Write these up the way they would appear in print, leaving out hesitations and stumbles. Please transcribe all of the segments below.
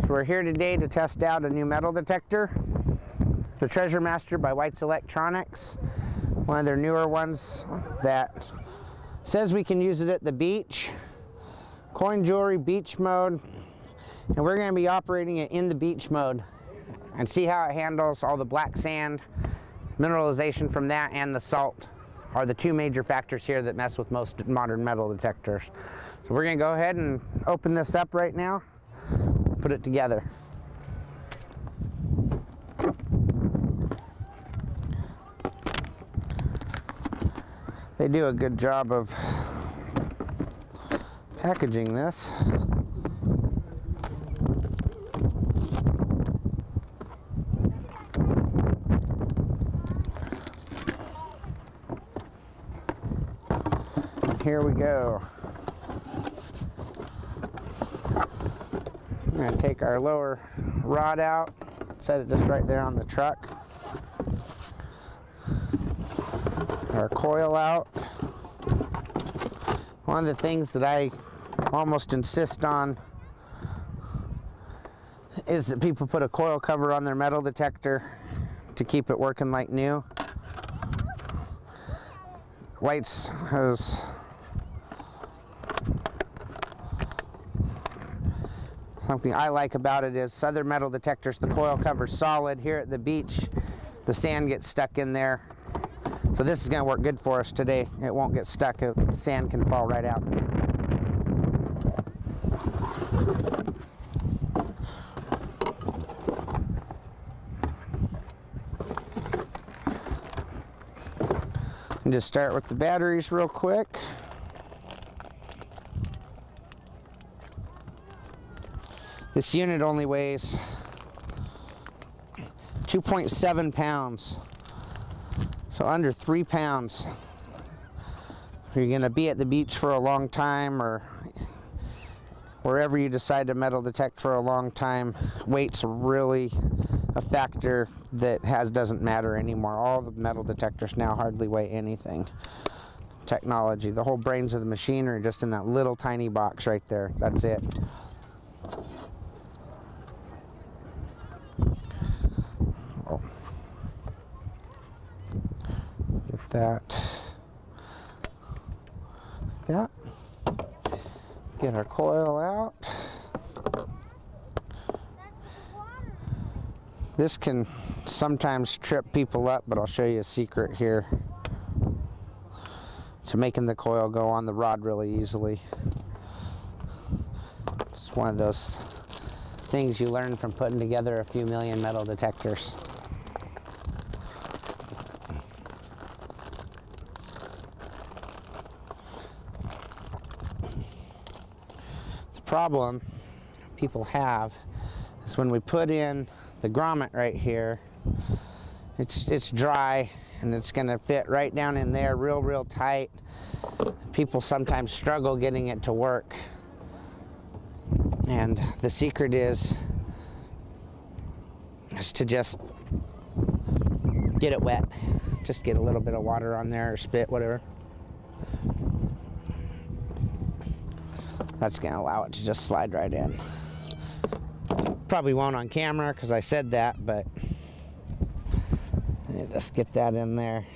So we're here today to test out a new metal detector, the Treasure Master by White's Electronics, one of their newer ones that says we can use it at the beach, coin jewelry, beach mode, and we're going to be operating it in the beach mode and see how it handles all the black sand, mineralization from that, and the salt are the two major factors here that mess with most modern metal detectors. So we're going to go ahead and open this up right now, put it together. They do a good job of packaging this. Here we go. I'm going to take our lower rod out, set it just right there on the truck. Our coil out. One of the things that I almost insist on is that people put a coil cover on their metal detector to keep it working like new. White's has something I like about it is other metal detectors, the coil cover's solid. Here at the beach, the sand gets stuck in there. So this is going to work good for us today. It won't get stuck. The sand can fall right out. And just start with the batteries real quick. This unit only weighs 2.7 pounds. So under 3 pounds. If you're going to be at the beach for a long time or wherever you decide to metal detect for a long time, weight's really a factor that doesn't matter anymore. All the metal detectors now hardly weigh anything. Technology, the whole brains of the machine are just in that little tiny box right there. That's it. That. Get our coil out. This can sometimes trip people up, but I'll show you a secret here to making the coil go on the rod really easily. It's one of those things you learn from putting together a few million metal detectors. Problem people have is when we put in the grommet right here, it's dry and it's going to fit right down in there real tight. People sometimes struggle getting it to work, and the secret is to just get it wet. Just get a little bit of water on there or spit, whatever. That's going to allow it to just slide right in. Probably won't on camera because I said that, but just get that in there.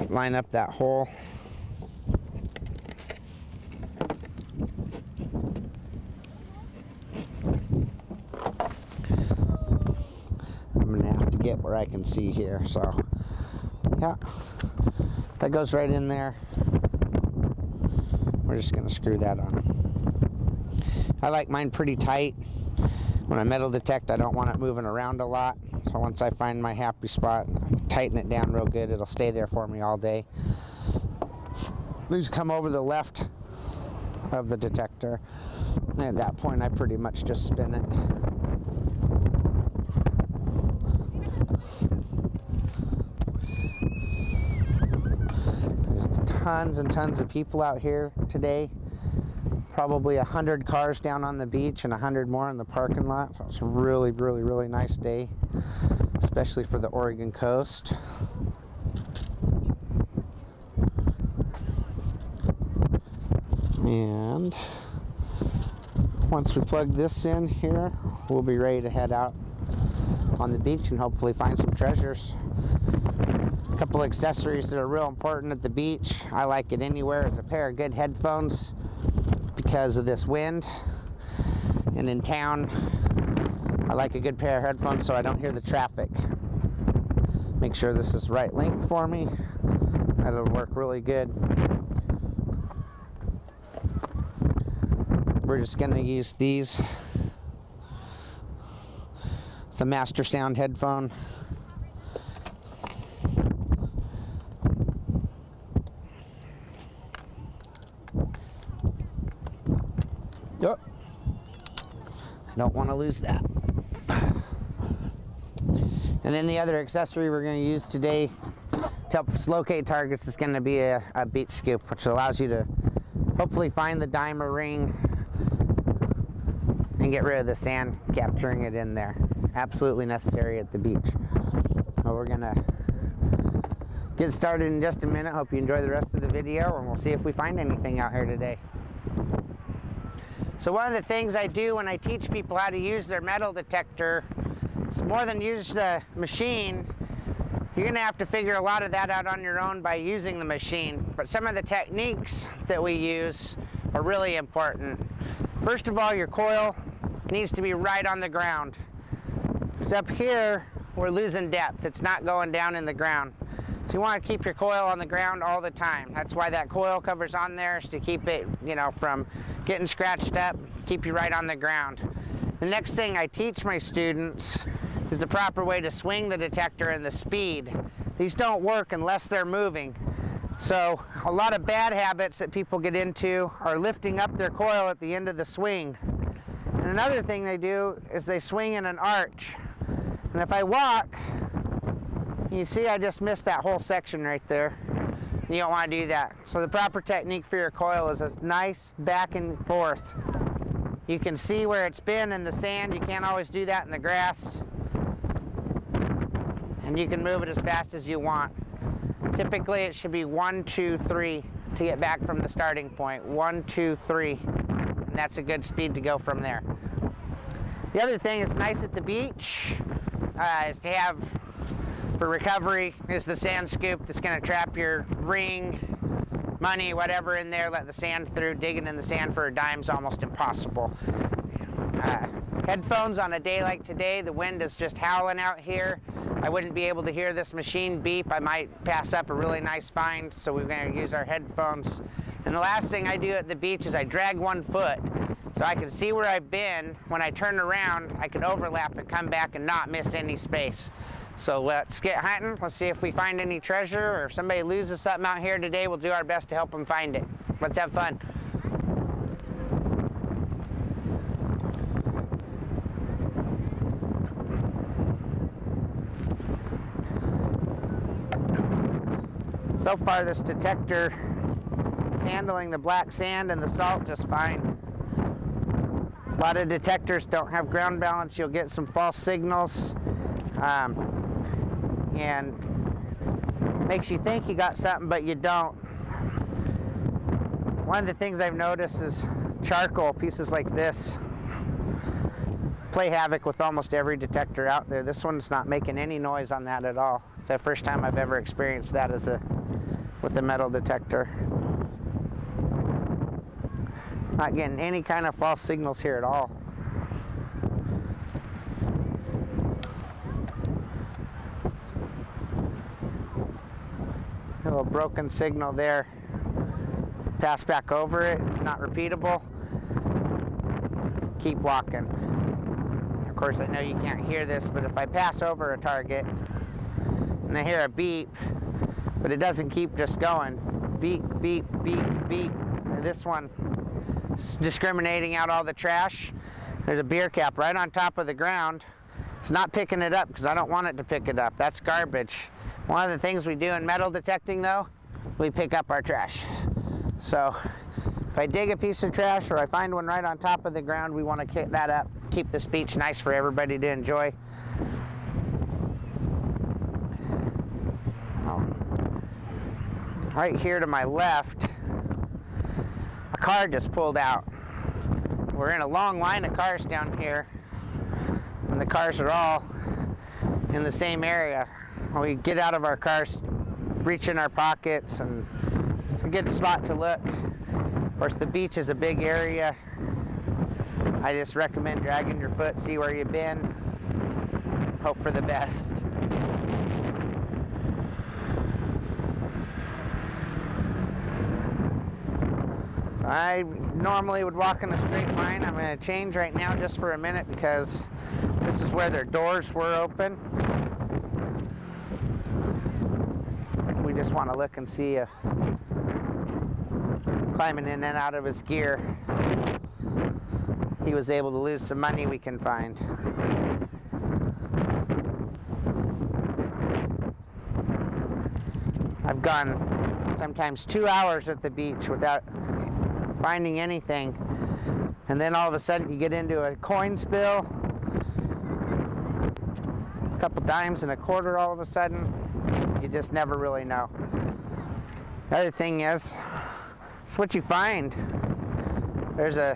Line up that hole. I'm going to have to get where I can see here, so yeah, that goes right in there. We're just going to screw that on. I like mine pretty tight. When I metal detect, I don't want it moving around a lot. So once I find my happy spot, tighten it down real good. It'll stay there for me all day. These come over the left of the detector. And at that point, I pretty much just spin it. Tons and tons of people out here today. Probably 100 cars down on the beach and 100 more in the parking lot. So it's a really nice day, especially for the Oregon coast. And Once we plug this in here, we'll be ready to head out on the beach and hopefully find some treasures. A couple accessories that are real important at the beach, I like it anywhere, is a pair of good headphones because of this wind. And in town, I like a good pair of headphones so I don't hear the traffic. Make sure this is the right length for me. That'll work really good. We're just going to use these. It's a Master Sound headphone. Yep. I don't want to lose that. And then the other accessory we're going to use today to help us locate targets is going to be a beach scoop, which allows you to hopefully find the dime or ring and get rid of the sand, capturing it in there. Absolutely necessary at the beach. Well, we're going to get started in just a minute. Hope you enjoy the rest of the video, and we'll see if we find anything out here today. So one of the things I do when I teach people how to use their metal detector is more than use the machine. You're going to have to figure a lot of that out on your own by using the machine. But some of the techniques that we use are really important. First of all, your coil needs to be right on the ground. So up here, we're losing depth. It's not going down in the ground. So you want to keep your coil on the ground all the time. That's why that coil cover's on there, is to keep it, from getting scratched up, keep you right on the ground. The next thing I teach my students is the proper way to swing the detector and the speed. These don't work unless they're moving. So a lot of bad habits that people get into are lifting up their coil at the end of the swing. And another thing they do is they swing in an arch. And if I walk, you see I just missed that whole section right there. You don't want to do that. So the proper technique for your coil is a nice back and forth. You can see where it's been in the sand. You can't always do that in the grass. And you can move it as fast as you want. Typically it should be 1, 2, 3 to get back from the starting point. 1, 2, 3. And that's a good speed to go from there. The other thing that's nice at the beach is to have for recovery is the sand scoop that's going to trap your ring, money, whatever in there, let the sand through. Digging in the sand for a dime's almost impossible. Headphones on a day like today, the wind is just howling out here. I wouldn't be able to hear this machine beep. I might pass up a really nice find, so we're going to use our headphones. And the last thing I do at the beach is I drag one foot so I can see where I've been. When I turn around, I can overlap and come back and not miss any space. So let's get hunting. Let's see if we find any treasure, or if somebody loses something out here today, we'll do our best to help them find it. Let's have fun. So far this detector is handling the black sand and the salt just fine. A lot of detectors don't have ground balance. You'll get some false signals. And makes you think you got something, but you don't. One of the things I've noticed is charcoal, pieces like this, play havoc with almost every detector out there. This one's not making any noise on that at all. It's the first time I've ever experienced that with a metal detector. Not getting any kind of false signals here at all. A little broken signal there. Pass back over it. It's not repeatable. Keep walking. Of course, I know you can't hear this, but if I pass over a target and I hear a beep, but it doesn't keep just going. Beep, beep, beep, beep. And this one is discriminating out all the trash. There's a beer cap right on top of the ground. It's not picking it up because I don't want it to pick it up. That's garbage. One of the things we do in metal detecting, though, we pick up our trash. So if I dig a piece of trash or I find one right on top of the ground, we want to kick that up, keep this beach nice for everybody to enjoy. Right here to my left, a car just pulled out. we're in a long line of cars down here, and the cars are all in the same area. We get out of our cars, reach in our pockets, and it's a good spot to look. Of course, the beach is a big area. I just recommend dragging your foot, see where you've been, hope for the best. I normally would walk in a straight line. I'm going to change right now just for a minute because this is where their doors were open. We just want to look and see if climbing in and out of his gear, he was able to lose some money we can find. I've gone sometimes 2 hours at the beach without finding anything, and then all of a sudden you get into a coin spill, a couple dimes and a quarter all of a sudden. You just never really know. The other thing is, it's what you find. There's a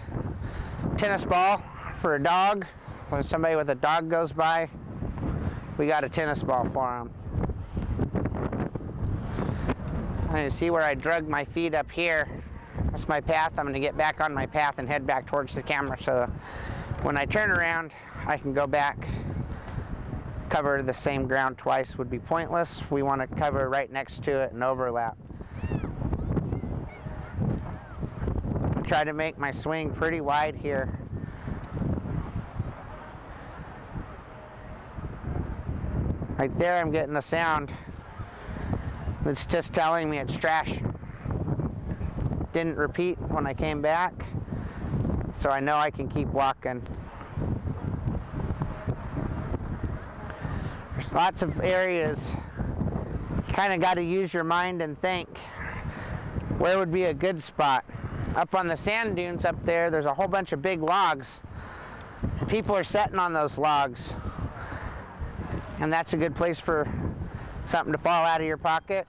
tennis ball for a dog. When somebody with a dog goes by, we got a tennis ball for him. You see where I drug my feet up here. That's my path. I'm going to get back on my path and head back towards the camera so when I turn around I can go back. Cover the same ground twice would be pointless. We want to cover right next to it and overlap. Try to make my swing pretty wide here. Right there I'm getting a sound. It's just telling me it's trash. Didn't repeat when I came back, so I know I can keep walking. There's lots of areas. You kind of got to use your mind and think, where would be a good spot? Up on the sand dunes up there, there's a whole bunch of big logs. And people are sitting on those logs. And that's a good place for something to fall out of your pocket.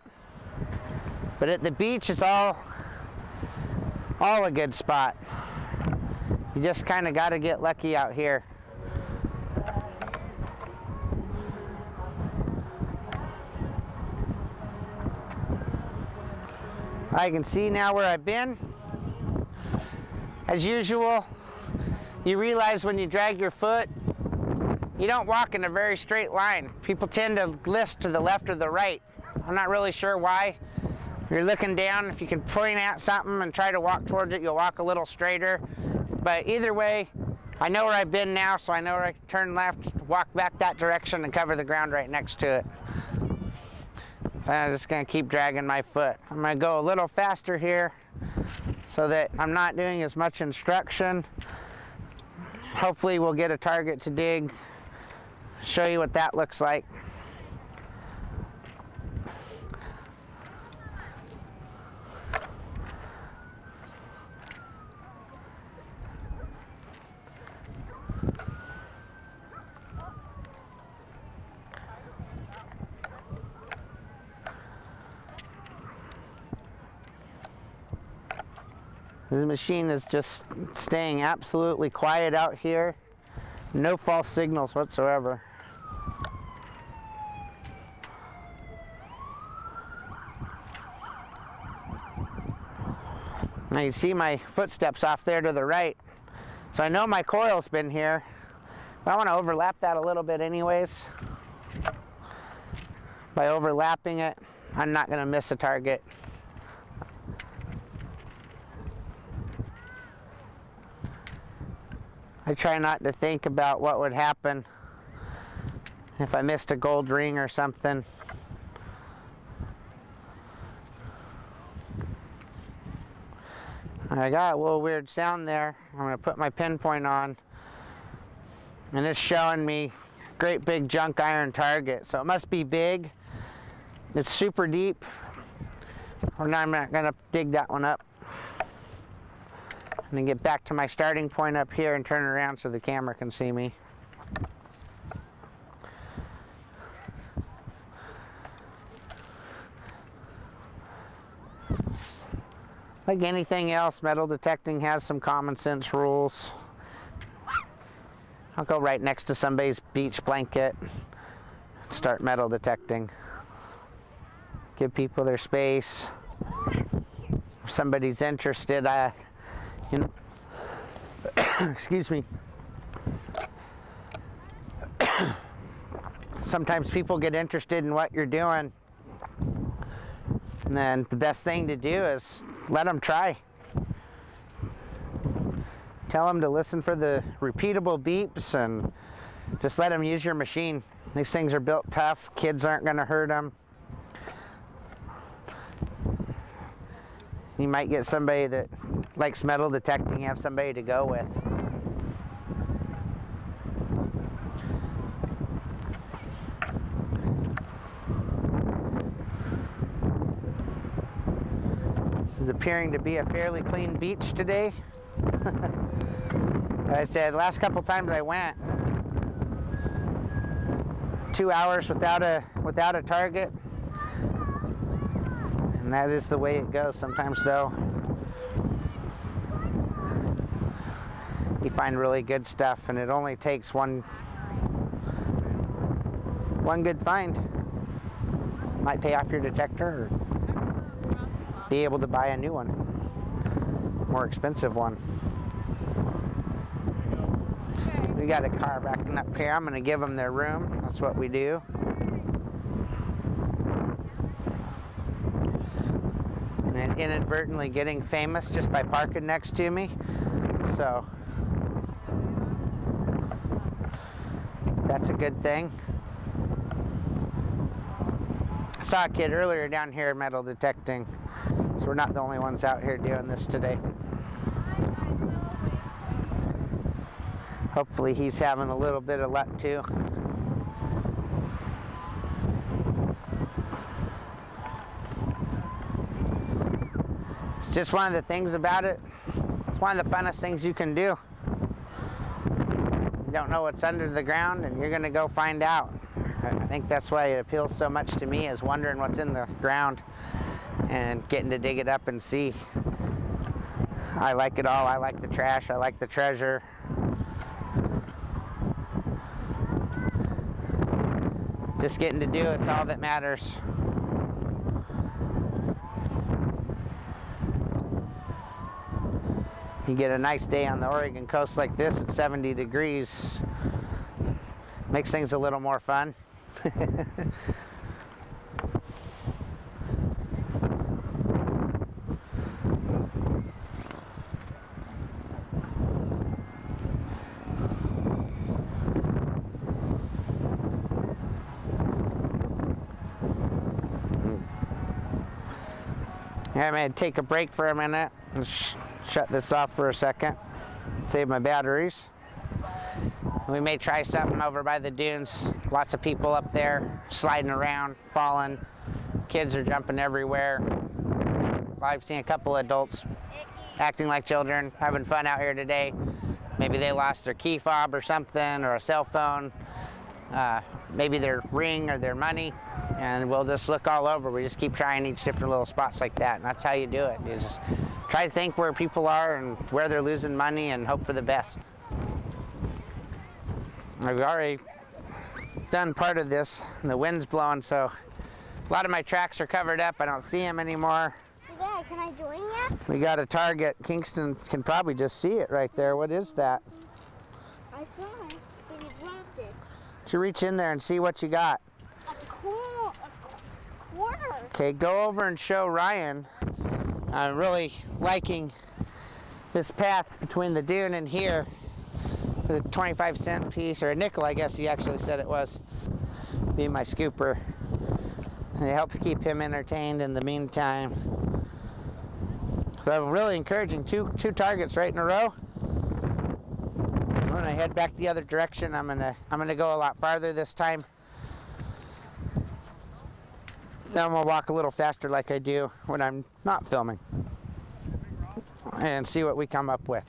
But at the beach, it's all a good spot. You just kind of got to get lucky out here. I can see now where I've been. As usual, you realize when you drag your foot, you don't walk in a very straight line. People tend to list to the left or the right. I'm not really sure why. You're looking down, if you can point at something and try to walk towards it, you'll walk a little straighter. But either way, I know where I've been now, so I know where I can turn left, walk back that direction, and cover the ground right next to it. So I'm just going to keep dragging my foot. I'm going to go a little faster here so that I'm not doing as much instruction. Hopefully we'll get a target to dig, show you what that looks like. This machine is just staying absolutely quiet out here. No false signals whatsoever. Now you see my footsteps off there to the right. So I know my coil's been here. But I want to overlap that a little bit anyways. By overlapping it, I'm not going to miss a target. I try not to think about what would happen if I missed a gold ring or something. I got a little weird sound there. I'm going to put my pinpoint on, and it's showing me great big junk iron target. So it must be big. It's super deep. Or now I'm not going to dig that one up. And then get back to my starting point up here and turn around so the camera can see me. Like anything else, metal detecting has some common sense rules. I'll go right next to somebody's beach blanket, start metal detecting. Give people their space. If somebody's interested, you know, excuse me. Sometimes people get interested in what you're doing, and then the best thing to do is let them try. Tell them to listen for the repeatable beeps and just let them use your machine. These things are built tough. Kids aren't going to hurt them. You might get somebody that likes metal detecting, you have somebody to go with. This is appearing to be a fairly clean beach today. Like I said, the last couple times I went, 2 hours without a target, and that is the way it goes. Sometimes though, you find really good stuff, and it only takes one good find. Might pay off your detector, or be able to buy a new one, more expensive one. We got a car backing up here. I'm going to give them their room. That's what we do. And inadvertently getting famous just by parking next to me. So that's a good thing. I saw a kid earlier down here metal detecting. So we're not the only ones out here doing this today. Hopefully he's having a little bit of luck too. It's just one of the things about it. It's one of the funnest things you can do. You don't know what's under the ground, and you're gonna go find out. I think that's why it appeals so much to me, is wondering what's in the ground and getting to dig it up and see. I like it all. I like the trash. I like the treasure. Just getting to do it's all that matters. You get a nice day on the Oregon coast like this at 70 degrees. Makes things a little more fun. I'm going to take a break for a minute and shut this off for a second, save my batteries. We may try something over by the dunes. Lots of people up there sliding around, falling. Kids are jumping everywhere. I've seen a couple adults acting like children, having fun out here today. Maybe they lost their key fob or something, or a cell phone, maybe their ring or their money. And we'll just look all over. We just keep trying each different little spots like that, and that's how you do it. You just try to think where people are and where they're losing money and hope for the best. I've already done part of this, and the wind's blowing, so a lot of my tracks are covered up. I don't see them anymore. Hey Dad, can I join you? We got a target. Kingston can probably just see it right there. What is that? I saw it, but you dropped it. Did you reach in there and see what you got? A quarter. Okay, go over and show Ryan. I'm really liking this path between the dune and here. The 25-cent piece, or a nickel, I guess he actually said it was, be my scooper. And it helps keep him entertained in the meantime. So I'm really encouraging two targets right in a row. I'm gonna head back the other direction. I'm gonna go a lot farther this time. Then I'm gonna walk a little faster like I do when I'm not filming, and see what we come up with.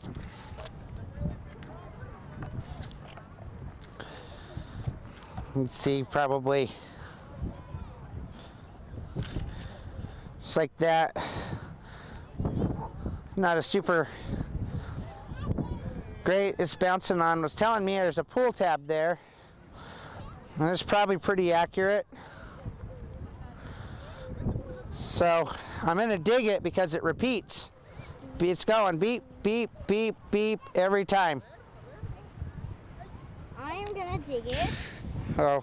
You can see probably just like that. Not a super Great, it's bouncing on. Was telling me there's a pull tab there. And it's probably pretty accurate. So I'm gonna dig it because it repeats. It's going beep, beep, beep, beep every time. I am gonna dig it. Oh.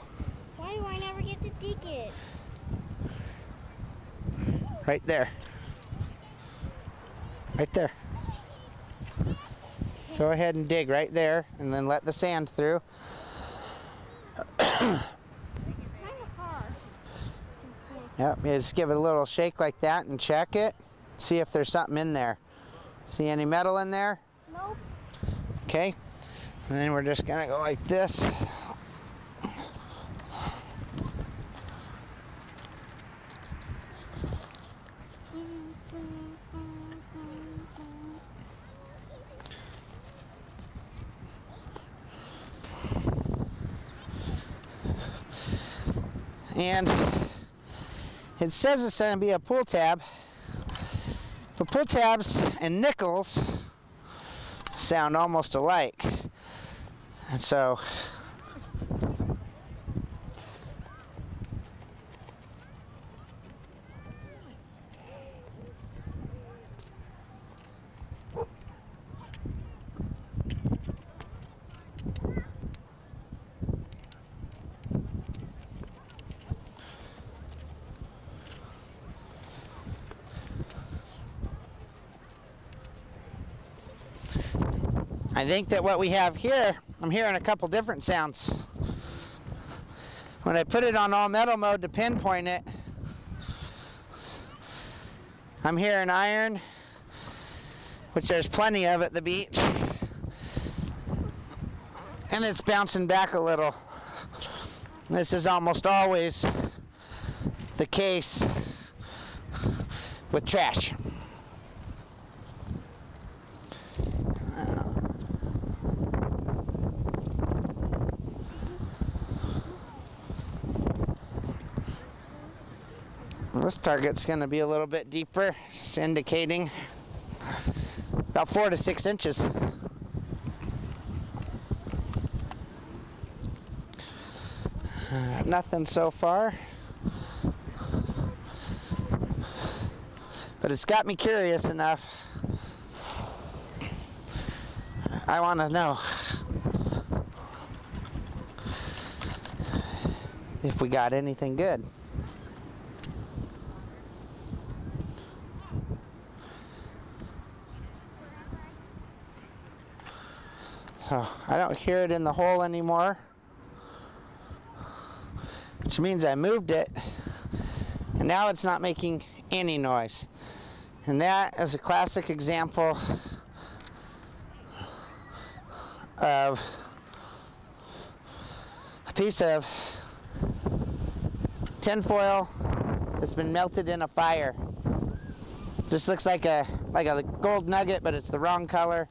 Why do I never get to dig it? Right there. Right there. Go ahead and dig right there and then let the sand through. It's kind of hard. Yep, just give it a little shake like that and check it. See if there's something in there. See any metal in there? Nope. Okay. And then we're just gonna go like this. And it says it's going to be a pull tab, but pull tabs and nickels sound almost alike. And so I think that what we have here, I'm hearing a couple different sounds. When I put it on all metal mode to pinpoint it, I'm hearing iron, which there's plenty of at the beach, and it's bouncing back a little. This is almost always the case with trash. This target's going to be a little bit deeper. It's indicating about 4 to 6 inches. Nothing so far. But it's got me curious enough. I want to know if we got anything good. So I don't hear it in the hole anymore, which means I moved it, and now it's not making any noise. And that is a classic example of a piece of tin foil that's been melted in a fire. Just looks like a gold nugget, but it's the wrong color.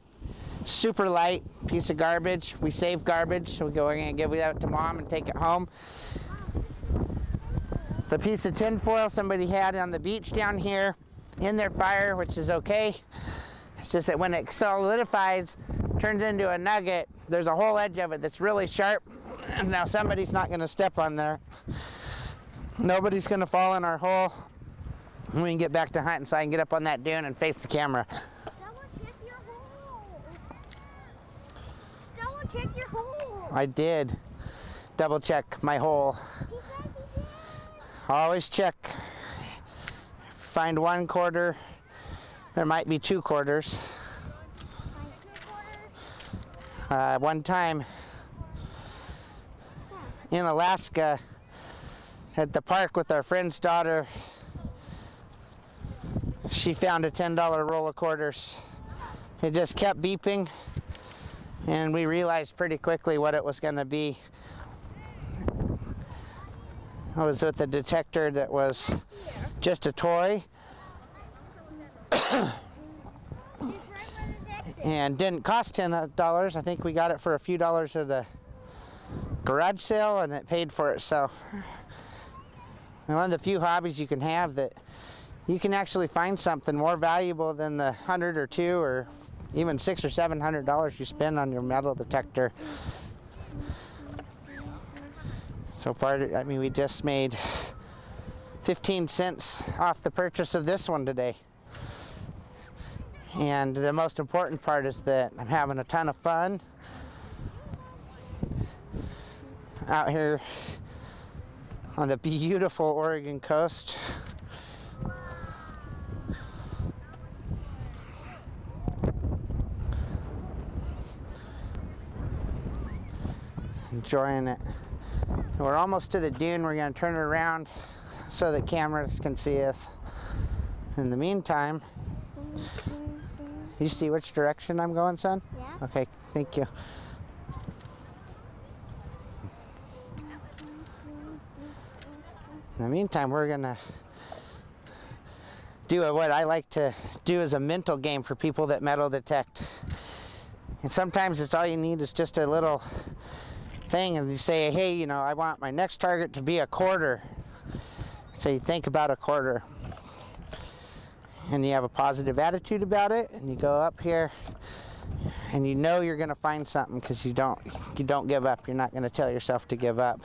Super light piece of garbage. We save garbage, so we're going to give it out to Mom and take it home. It's a piece of tin foil somebody had on the beach down here in their fire, which is okay. It's just that when it solidifies, turns into a nugget, there's a whole edge of it that's really sharp, and now somebody's not going to step on there. Nobody's going to fall in our hole. We can get back to hunting so I can get up on that dune and face the camera. Check your hole. I did double check my hole. Always check. Find 1 quarter. There might be 2 quarters. One time in Alaska at the park with our friend's daughter, she found a $10 roll of quarters. It just kept beeping, and we realized pretty quickly what it was going to be. It was with a detector that was just a toy and didn't cost $10. I think we got it for a few dollars at a garage sale, and it paid for it. So one of the few hobbies you can have that you can actually find something more valuable than the 100 or 2 or even $600 or $700 you spend on your metal detector. So far, I mean, we just made 15 cents off the purchase of this one today. And the most important part is that I'm having a ton of fun out here on the beautiful Oregon coast. Enjoying it. And we're almost to the dune. We're going to turn it around so that cameras can see us. In the meantime, you see which direction I'm going, son? Yeah. Okay, thank you. In the meantime, we're gonna do what I like to do as a mental game for people that metal detect. And sometimes it's all you need is just a little thing, and you say, hey, you know, I want my next target to be a quarter. So you think about a quarter, and you have a positive attitude about it, and you go up here, and you know you're gonna find something because you don't give up. You're not gonna tell yourself to give up.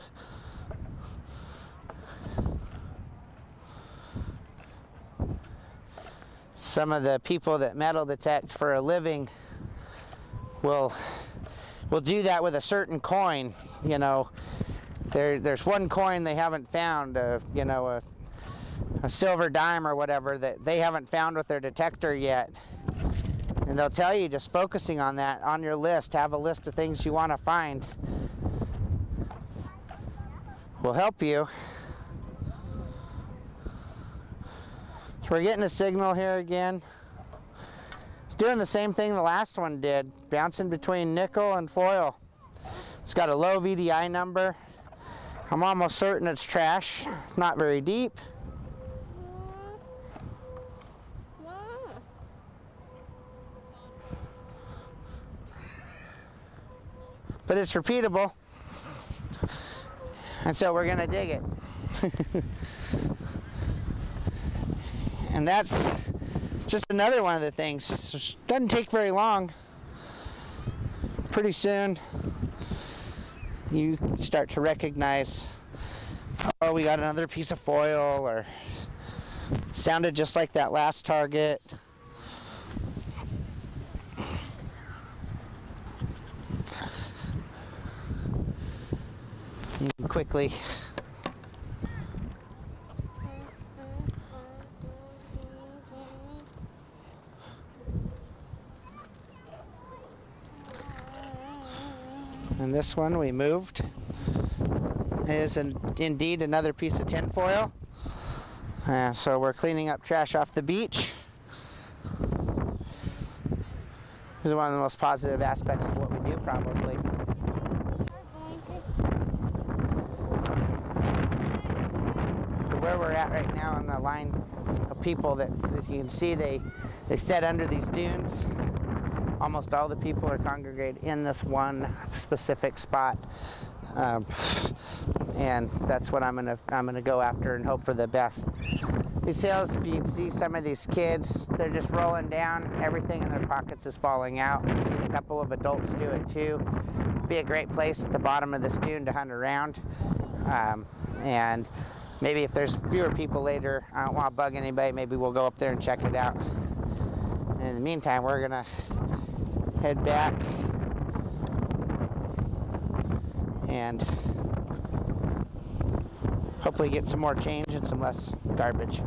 Some of the people that metal detect for a living will do that with a certain coin. You know, there's one coin they haven't found, you know, a silver dime or whatever that they haven't found with their detector yet. And they'll tell you, just focusing on that on your list, have a list of things you want to find, will help you. So we're getting a signal here again. It's doing the same thing the last one did, bouncing between nickel and foil. It's got a low VDI number. I'm almost certain it's trash, not very deep. But it's repeatable. And so we're gonna dig it. And that's just another one of the things. It doesn't take very long. Pretty soon, you start to recognize, oh, we got another piece of foil, or sounded just like that last target. You can quickly and this one we moved is indeed another piece of tin foil. So we're cleaning up trash off the beach. This is one of the most positive aspects of what we do, probably. So where we're at right now on the line of people that, as you can see, they sit under these dunes. Almost all the people are congregated in this one specific spot, and that's what I'm gonna go after and hope for the best. These hills, if you can see some of these kids, they're just rolling down. Everything in their pockets is falling out. I've seen a couple of adults do it too. Be a great place at the bottom of this dune to hunt around, and maybe if there's fewer people later, I don't want to bug anybody. Maybe we'll go up there and check it out. In the meantime, we're gonna head back and hopefully get some more change and some less garbage.